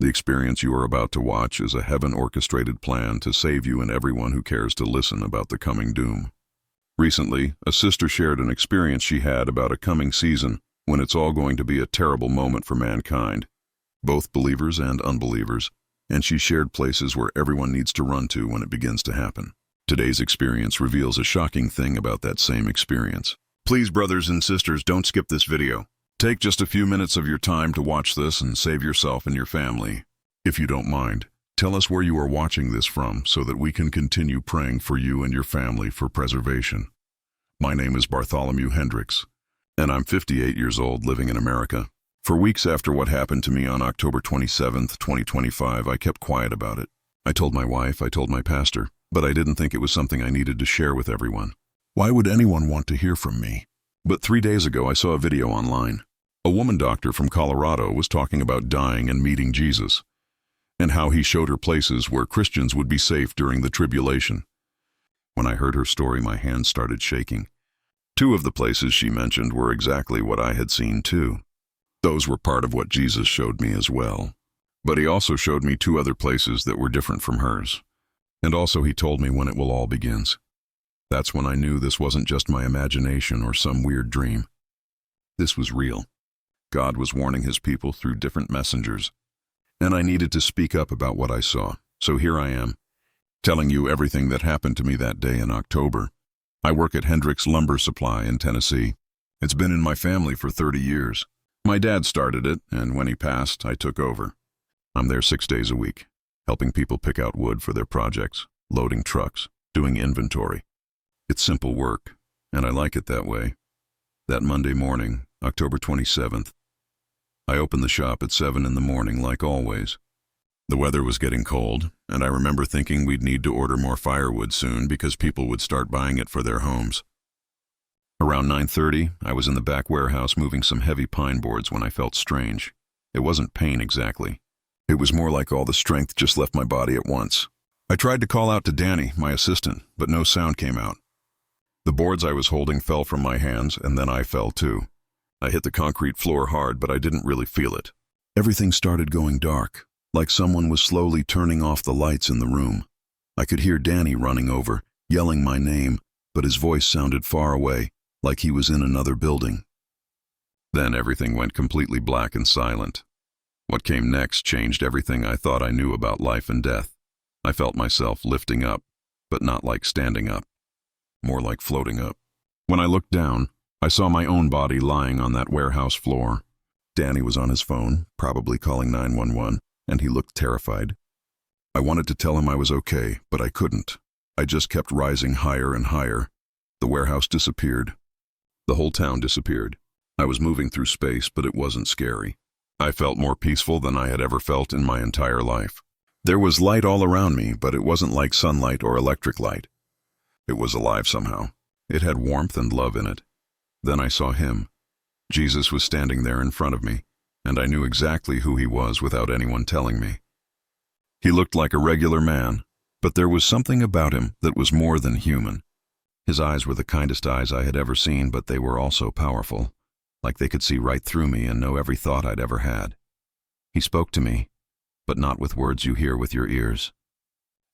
The experience you are about to watch is a heaven-orchestrated plan to save you and everyone who cares to listen about the coming doom. Recently, a sister shared an experience she had about a coming season when it's all going to be a terrible moment for mankind, both believers and unbelievers, and she shared places where everyone needs to run to when it begins to happen. Today's experience reveals a shocking thing about that same experience. Please, brothers and sisters, don't skip this video. Take just a few minutes of your time to watch this and save yourself and your family. If you don't mind, tell us where you are watching this from so that we can continue praying for you and your family for preservation. My name is Bartholomew Hendricks, and I'm 58 years old living in America. For weeks after what happened to me on October 27th, 2025, I kept quiet about it. I told my wife, I told my pastor, but I didn't think it was something I needed to share with everyone. Why would anyone want to hear from me? But 3 days ago, I saw a video online. A woman doctor from Colorado was talking about dying and meeting Jesus, and how he showed her places where Christians would be safe during the tribulation. When I heard her story, my hands started shaking. 2 of the places she mentioned were exactly what I had seen too. Those were part of what Jesus showed me as well. But he also showed me 2 other places that were different from hers. And also he told me when it will all begins. That's when I knew this wasn't just my imagination or some weird dream. This was real. God was warning his people through different messengers, and I needed to speak up about what I saw. So here I am, telling you everything that happened to me that day in October. I work at Hendricks Lumber Supply in Tennessee. It's been in my family for 30 years. My dad started it, and when he passed, I took over. I'm there 6 days a week, helping people pick out wood for their projects, loading trucks, doing inventory. It's simple work, and I like it that way. That Monday morning, October 27th, I opened the shop at 7 in the morning like always. The weather was getting cold, and I remember thinking we'd need to order more firewood soon because people would start buying it for their homes. Around 9:30, I was in the back warehouse moving some heavy pine boards when I felt strange. It wasn't pain exactly. It was more like all the strength just left my body at once. I tried to call out to Danny, my assistant, but no sound came out. The boards I was holding fell from my hands, and then I fell too. I hit the concrete floor hard, but I didn't really feel it. Everything started going dark, like someone was slowly turning off the lights in the room. I could hear Danny running over, yelling my name, but his voice sounded far away, like he was in another building. Then everything went completely black and silent. What came next changed everything I thought I knew about life and death. I felt myself lifting up, but not like standing up, more like floating up. When I looked down, I saw my own body lying on that warehouse floor. Danny was on his phone, probably calling 911, and he looked terrified. I wanted to tell him I was okay, but I couldn't. I just kept rising higher and higher. The warehouse disappeared. The whole town disappeared. I was moving through space, but it wasn't scary. I felt more peaceful than I had ever felt in my entire life. There was light all around me, but it wasn't like sunlight or electric light. It was alive somehow. It had warmth and love in it. Then I saw him. Jesus was standing there in front of me, and I knew exactly who he was without anyone telling me. He looked like a regular man, but there was something about him that was more than human. His eyes were the kindest eyes I had ever seen, but they were also powerful, like they could see right through me and know every thought I'd ever had. He spoke to me, but not with words you hear with your ears.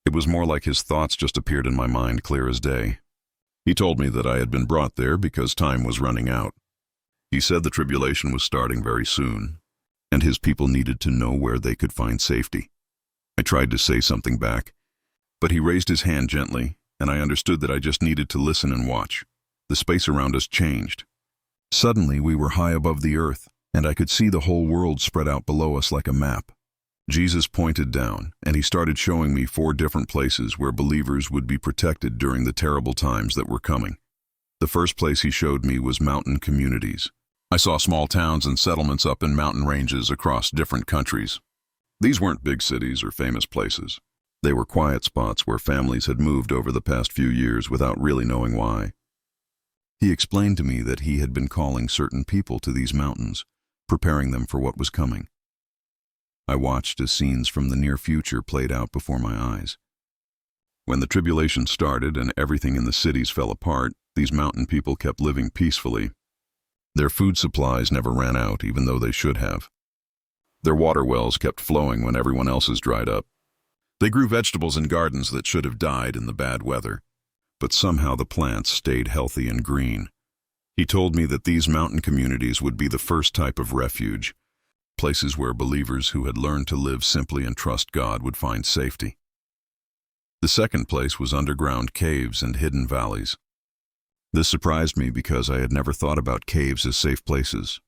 It was more like his thoughts just appeared in my mind clear as day. He told me that I had been brought there because time was running out. He said the tribulation was starting very soon, and his people needed to know where they could find safety. I tried to say something back, but he raised his hand gently, and I understood that I just needed to listen and watch. The space around us changed. Suddenly, we were high above the earth, and I could see the whole world spread out below us like a map. Jesus pointed down, and he started showing me 4 different places where believers would be protected during the terrible times that were coming. The first place he showed me was mountain communities. I saw small towns and settlements up in mountain ranges across different countries. These weren't big cities or famous places. They were quiet spots where families had moved over the past few years without really knowing why. He explained to me that he had been calling certain people to these mountains, preparing them for what was coming. I watched as scenes from the near future played out before my eyes. When the tribulation started and everything in the cities fell apart, these mountain people kept living peacefully. Their food supplies never ran out, even though they should have. Their water wells kept flowing when everyone else's dried up. They grew vegetables in gardens that should have died in the bad weather, but somehow the plants stayed healthy and green. He told me that these mountain communities would be the first type of refuge, places where believers who had learned to live simply and trust God would find safety. The second place was underground caves and hidden valleys. This surprised me because I had never thought about caves as safe places.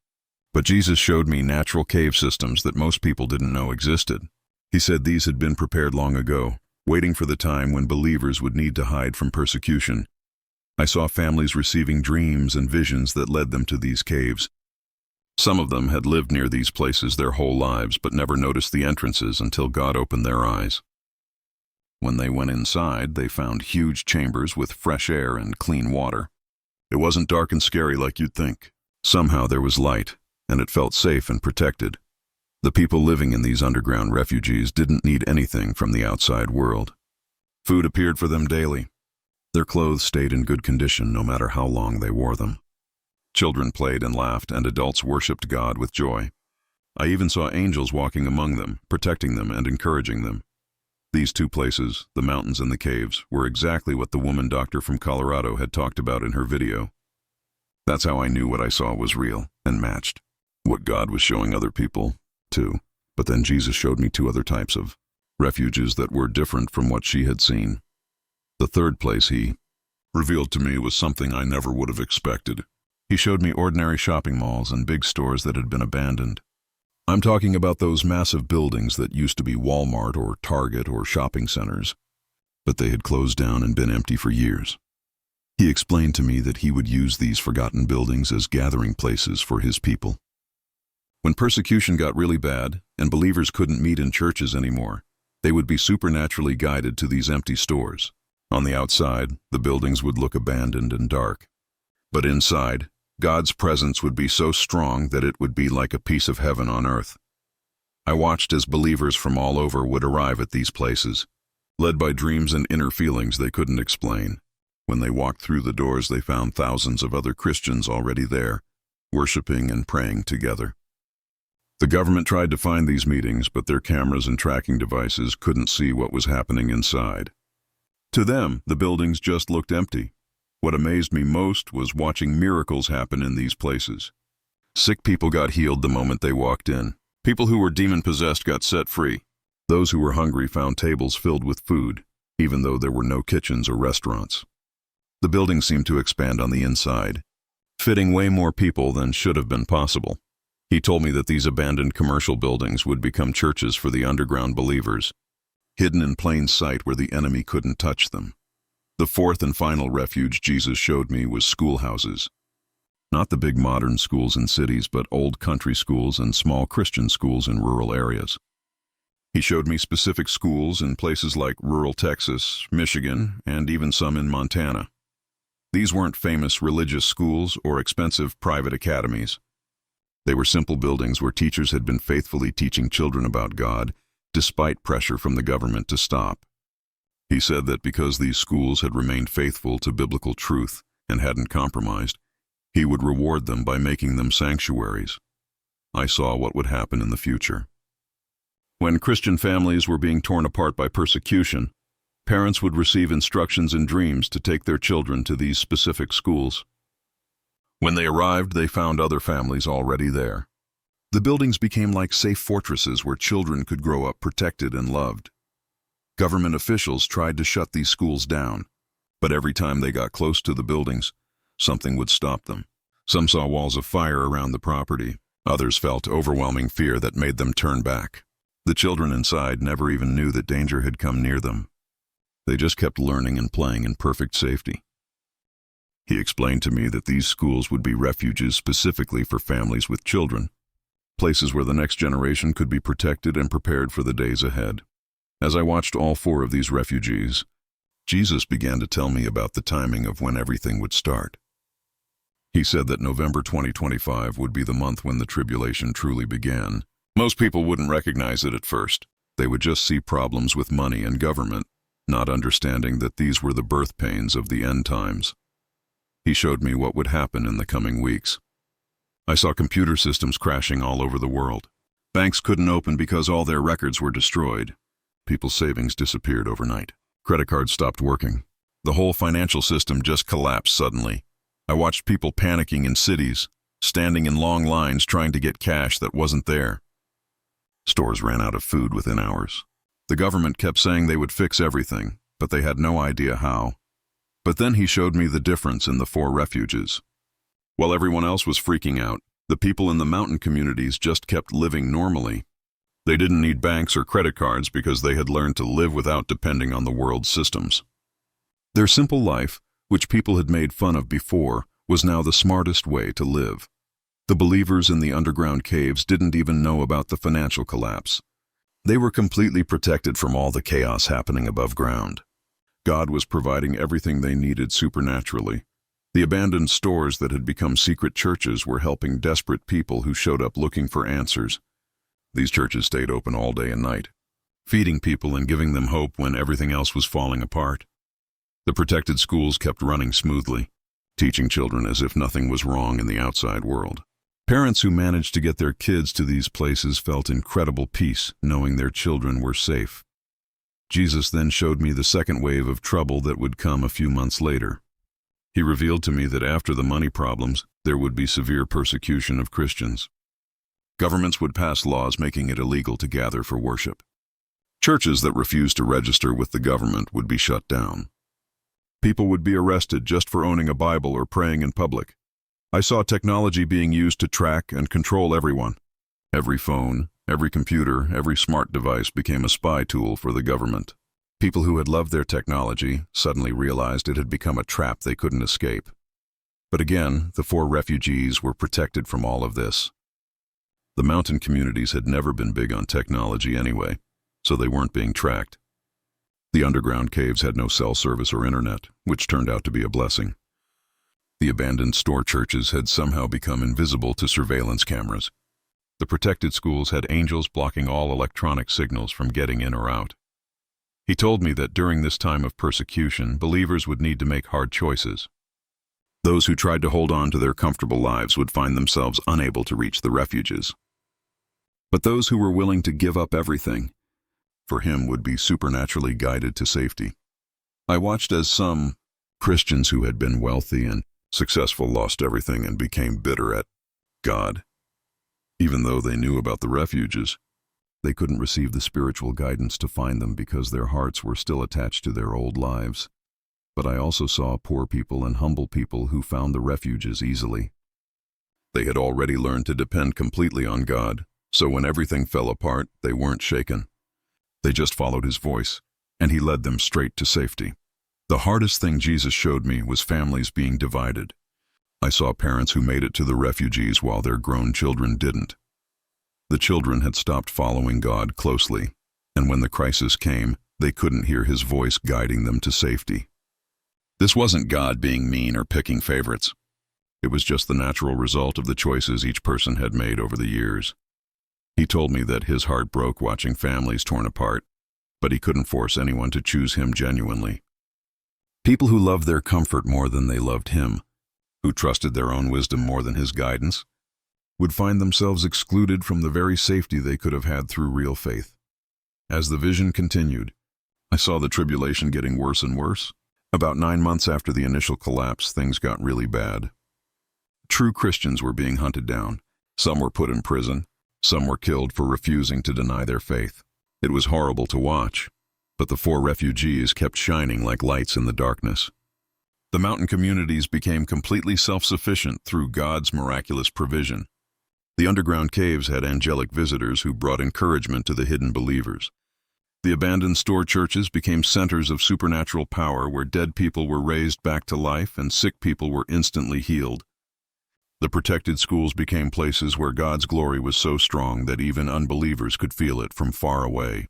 But Jesus showed me natural cave systems that most people didn't know existed. He said these had been prepared long ago, waiting for the time when believers would need to hide from persecution. I saw families receiving dreams and visions that led them to these caves. Some of them had lived near these places their whole lives but never noticed the entrances until God opened their eyes. When they went inside, they found huge chambers with fresh air and clean water. It wasn't dark and scary like you'd think. Somehow there was light, and it felt safe and protected. The people living in these underground refuges didn't need anything from the outside world. Food appeared for them daily. Their clothes stayed in good condition no matter how long they wore them. Children played and laughed, and adults worshipped God with joy. I even saw angels walking among them, protecting them and encouraging them. These two places, the mountains and the caves, were exactly what the woman doctor from Colorado had talked about in her video. That's how I knew what I saw was real and matched what God was showing other people, too. But then Jesus showed me two other types of refuges that were different from what she had seen. The third place he revealed to me was something I never would have expected. He showed me ordinary shopping malls and big stores that had been abandoned. I'm talking about those massive buildings that used to be Walmart or Target or shopping centers, but they had closed down and been empty for years. He explained to me that he would use these forgotten buildings as gathering places for his people. When persecution got really bad and believers couldn't meet in churches anymore, they would be supernaturally guided to these empty stores. On the outside, the buildings would look abandoned and dark. But inside, God's presence would be so strong that it would be like a piece of heaven on earth. I watched as believers from all over would arrive at these places, led by dreams and inner feelings they couldn't explain. When they walked through the doors, they found thousands of other Christians already there, worshiping and praying together. The government tried to find these meetings, but their cameras and tracking devices couldn't see what was happening inside. To them, the buildings just looked empty. What amazed me most was watching miracles happen in these places. Sick people got healed the moment they walked in. People who were demon-possessed got set free. Those who were hungry found tables filled with food, even though there were no kitchens or restaurants. The building seemed to expand on the inside, fitting way more people than should have been possible. He told me that these abandoned commercial buildings would become churches for the underground believers, hidden in plain sight where the enemy couldn't touch them. The fourth and final refuge Jesus showed me was schoolhouses. Not the big modern schools in cities, but old country schools and small Christian schools in rural areas. He showed me specific schools in places like rural Texas, Michigan, and even some in Montana. These weren't famous religious schools or expensive private academies. They were simple buildings where teachers had been faithfully teaching children about God, despite pressure from the government to stop. He said that because these schools had remained faithful to biblical truth and hadn't compromised, he would reward them by making them sanctuaries. I saw what would happen in the future. When Christian families were being torn apart by persecution, parents would receive instructions in dreams to take their children to these specific schools. When they arrived, they found other families already there. The buildings became like safe fortresses where children could grow up protected and loved. Government officials tried to shut these schools down, but every time they got close to the buildings, something would stop them. Some saw walls of fire around the property. Others felt overwhelming fear that made them turn back. The children inside never even knew that danger had come near them. They just kept learning and playing in perfect safety. He explained to me that these schools would be refuges specifically for families with children, places where the next generation could be protected and prepared for the days ahead. As I watched all four of these refugees, Jesus began to tell me about the timing of when everything would start. He said that November 2025 would be the month when the tribulation truly began. Most people wouldn't recognize it at first. They would just see problems with money and government, not understanding that these were the birth pains of the end times. He showed me what would happen in the coming weeks. I saw computer systems crashing all over the world. Banks couldn't open because all their records were destroyed. People's savings disappeared overnight. Credit cards stopped working. The whole financial system just collapsed suddenly. I watched people panicking in cities, standing in long lines trying to get cash that wasn't there. Stores ran out of food within hours. The government kept saying they would fix everything, but they had no idea how. But then he showed me the difference in the 4 refuges. While everyone else was freaking out, the people in the mountain communities just kept living normally. They didn't need banks or credit cards because they had learned to live without depending on the world's systems. Their simple life, which people had made fun of before, was now the smartest way to live. The believers in the underground caves didn't even know about the financial collapse. They were completely protected from all the chaos happening above ground. God was providing everything they needed supernaturally. The abandoned stores that had become secret churches were helping desperate people who showed up looking for answers. These churches stayed open all day and night, feeding people and giving them hope when everything else was falling apart. The protected schools kept running smoothly, teaching children as if nothing was wrong in the outside world. Parents who managed to get their kids to these places felt incredible peace, knowing their children were safe. Jesus then showed me the second wave of trouble that would come a few months later. He revealed to me that after the money problems, there would be severe persecution of Christians. Governments would pass laws making it illegal to gather for worship. Churches that refused to register with the government would be shut down. People would be arrested just for owning a Bible or praying in public. I saw technology being used to track and control everyone. Every phone, every computer, every smart device became a spy tool for the government. People who had loved their technology suddenly realized it had become a trap they couldn't escape. But again, the 4 refugees were protected from all of this. The mountain communities had never been big on technology anyway, so they weren't being tracked. The underground caves had no cell service or internet, which turned out to be a blessing. The abandoned store churches had somehow become invisible to surveillance cameras. The protected schools had angels blocking all electronic signals from getting in or out. He told me that during this time of persecution, believers would need to make hard choices. Those who tried to hold on to their comfortable lives would find themselves unable to reach the refuges. But those who were willing to give up everything, for him, would be supernaturally guided to safety. I watched as some Christians who had been wealthy and successful lost everything and became bitter at God. Even though they knew about the refuges, they couldn't receive the spiritual guidance to find them because their hearts were still attached to their old lives. But I also saw poor people and humble people who found the refuges easily. They had already learned to depend completely on God, so when everything fell apart, they weren't shaken. They just followed his voice, and he led them straight to safety. The hardest thing Jesus showed me was families being divided. I saw parents who made it to the refugees while their grown children didn't. The children had stopped following God closely, and when the crisis came, they couldn't hear his voice guiding them to safety. This wasn't God being mean or picking favorites. It was just the natural result of the choices each person had made over the years. He told me that his heart broke watching families torn apart, but he couldn't force anyone to choose him genuinely. People who loved their comfort more than they loved him, who trusted their own wisdom more than his guidance, would find themselves excluded from the very safety they could have had through real faith. As the vision continued, I saw the tribulation getting worse and worse. About 9 months after the initial collapse, things got really bad. True Christians were being hunted down. Some were put in prison. Some were killed for refusing to deny their faith. It was horrible to watch, but the 4 refugees kept shining like lights in the darkness. The mountain communities became completely self-sufficient through God's miraculous provision. The underground caves had angelic visitors who brought encouragement to the hidden believers. The abandoned store churches became centers of supernatural power where dead people were raised back to life and sick people were instantly healed. The protected schools became places where God's glory was so strong that even unbelievers could feel it from far away.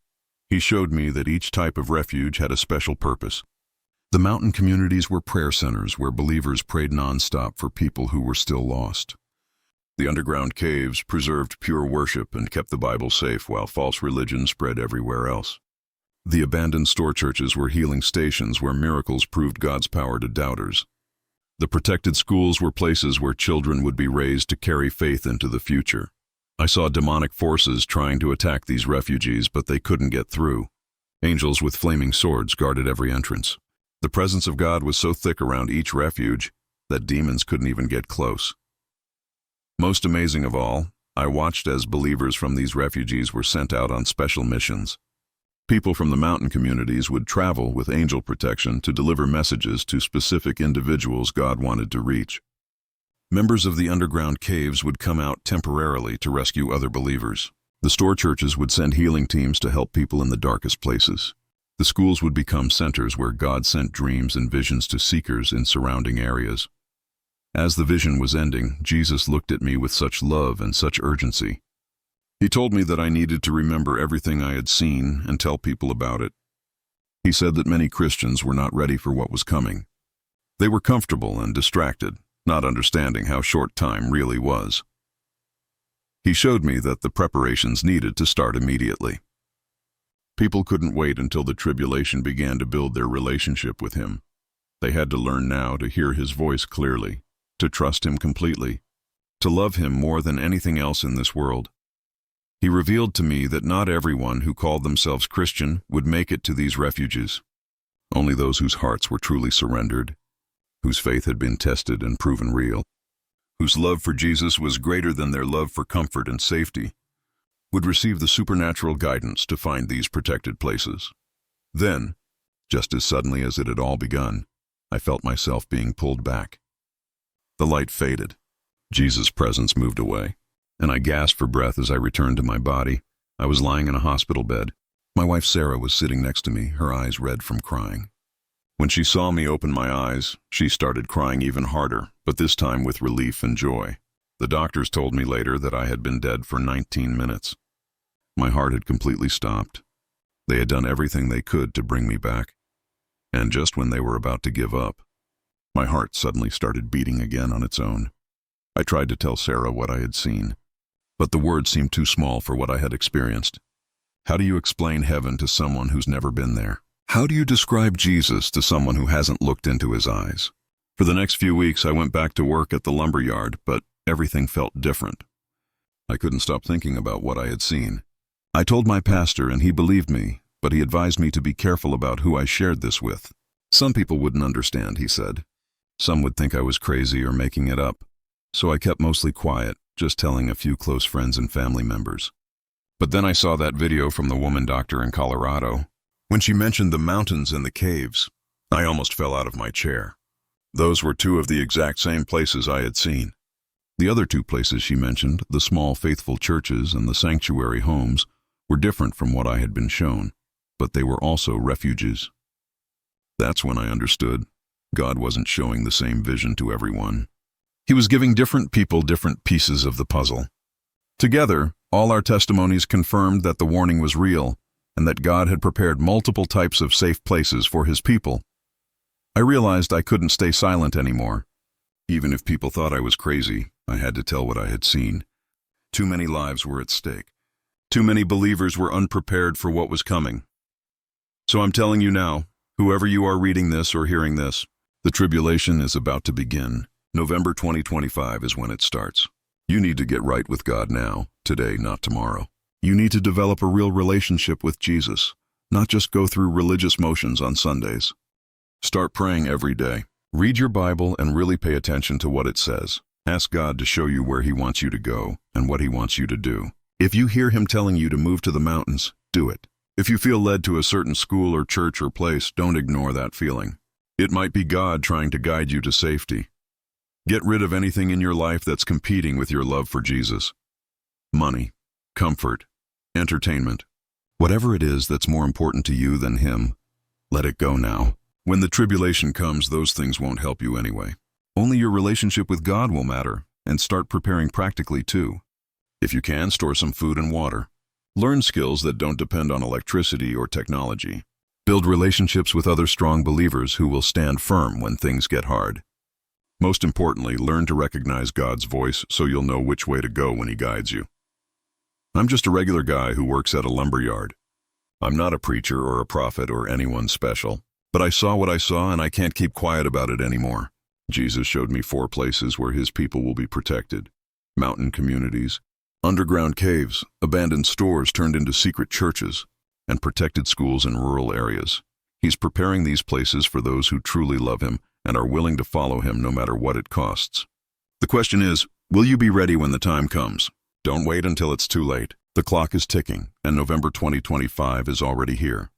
He showed me that each type of refuge had a special purpose. The mountain communities were prayer centers where believers prayed nonstop for people who were still lost. The underground caves preserved pure worship and kept the Bible safe while false religion spread everywhere else. The abandoned store churches were healing stations where miracles proved God's power to doubters. The protected schools were places where children would be raised to carry faith into the future. I saw demonic forces trying to attack these refugees, but they couldn't get through. Angels with flaming swords guarded every entrance. The presence of God was so thick around each refuge that demons couldn't even get close. Most amazing of all, I watched as believers from these refugees were sent out on special missions. People from the mountain communities would travel with angel protection to deliver messages to specific individuals God wanted to reach. Members of the underground caves would come out temporarily to rescue other believers. The store churches would send healing teams to help people in the darkest places. The schools would become centers where God sent dreams and visions to seekers in surrounding areas. As the vision was ending, Jesus looked at me with such love and such urgency. He told me that I needed to remember everything I had seen and tell people about it. He said that many Christians were not ready for what was coming. They were comfortable and distracted, not understanding how short time really was. He showed me that the preparations needed to start immediately. People couldn't wait until the tribulation began to build their relationship with Him. They had to learn now to hear His voice clearly, to trust Him completely, to love Him more than anything else in this world. He revealed to me that not everyone who called themselves Christian would make it to these refuges. Only those whose hearts were truly surrendered, whose faith had been tested and proven real, whose love for Jesus was greater than their love for comfort and safety, would receive the supernatural guidance to find these protected places. Then, just as suddenly as it had all begun, I felt myself being pulled back. The light faded. Jesus' presence moved away, and I gasped for breath as I returned to my body. I was lying in a hospital bed. My wife Sarah was sitting next to me, her eyes red from crying. When she saw me open my eyes, she started crying even harder, but this time with relief and joy. The doctors told me later that I had been dead for 19 minutes. My heart had completely stopped. They had done everything they could to bring me back. And just when they were about to give up, my heart suddenly started beating again on its own. I tried to tell Sarah what I had seen, but the words seemed too small for what I had experienced. How do you explain heaven to someone who's never been there? How do you describe Jesus to someone who hasn't looked into His eyes? For the next few weeks, I went back to work at the lumber yard, but everything felt different. I couldn't stop thinking about what I had seen. I told my pastor, and he believed me, but he advised me to be careful about who I shared this with. Some people wouldn't understand, he said. Some would think I was crazy or making it up. So I kept mostly quiet, just telling a few close friends and family members. But then I saw that video from the woman doctor in Colorado. When she mentioned the mountains and the caves, I almost fell out of my chair. Those were two of the exact same places I had seen. The other two places she mentioned, the small faithful churches and the sanctuary homes, were different from what I had been shown, but they were also refuges. That's when I understood God wasn't showing the same vision to everyone. He was giving different people different pieces of the puzzle. Together, all our testimonies confirmed that the warning was real and that God had prepared multiple types of safe places for His people. I realized I couldn't stay silent anymore. Even if people thought I was crazy, I had to tell what I had seen. Too many lives were at stake. Too many believers were unprepared for what was coming. So I'm telling you now, whoever you are reading this or hearing this, the tribulation is about to begin. November 2025 is when it starts. You need to get right with God now, today, not tomorrow. You need to develop a real relationship with Jesus, not just go through religious motions on Sundays. Start praying every day. Read your Bible and really pay attention to what it says. Ask God to show you where He wants you to go and what He wants you to do. If you hear Him telling you to move to the mountains, do it. If you feel led to a certain school or church or place, don't ignore that feeling. It might be God trying to guide you to safety. Get rid of anything in your life that's competing with your love for Jesus. Money, comfort, entertainment. Whatever it is that's more important to you than Him, let it go now. When the tribulation comes, those things won't help you anyway. Only your relationship with God will matter, and start preparing practically too. If you can, store some food and water. Learn skills that don't depend on electricity or technology. Build relationships with other strong believers who will stand firm when things get hard. Most importantly, learn to recognize God's voice so you'll know which way to go when He guides you. I'm just a regular guy who works at a lumber yard. I'm not a preacher or a prophet or anyone special, but I saw what I saw and I can't keep quiet about it anymore. Jesus showed me 4 places where His people will be protected: mountain communities, Underground caves, abandoned stores turned into secret churches, and protected schools in rural areas. He's preparing these places for those who truly love him and are willing to follow him no matter what it costs. The question is, will you be ready when the time comes? Don't wait until it's too late. The clock is ticking, and November 2025 is already here.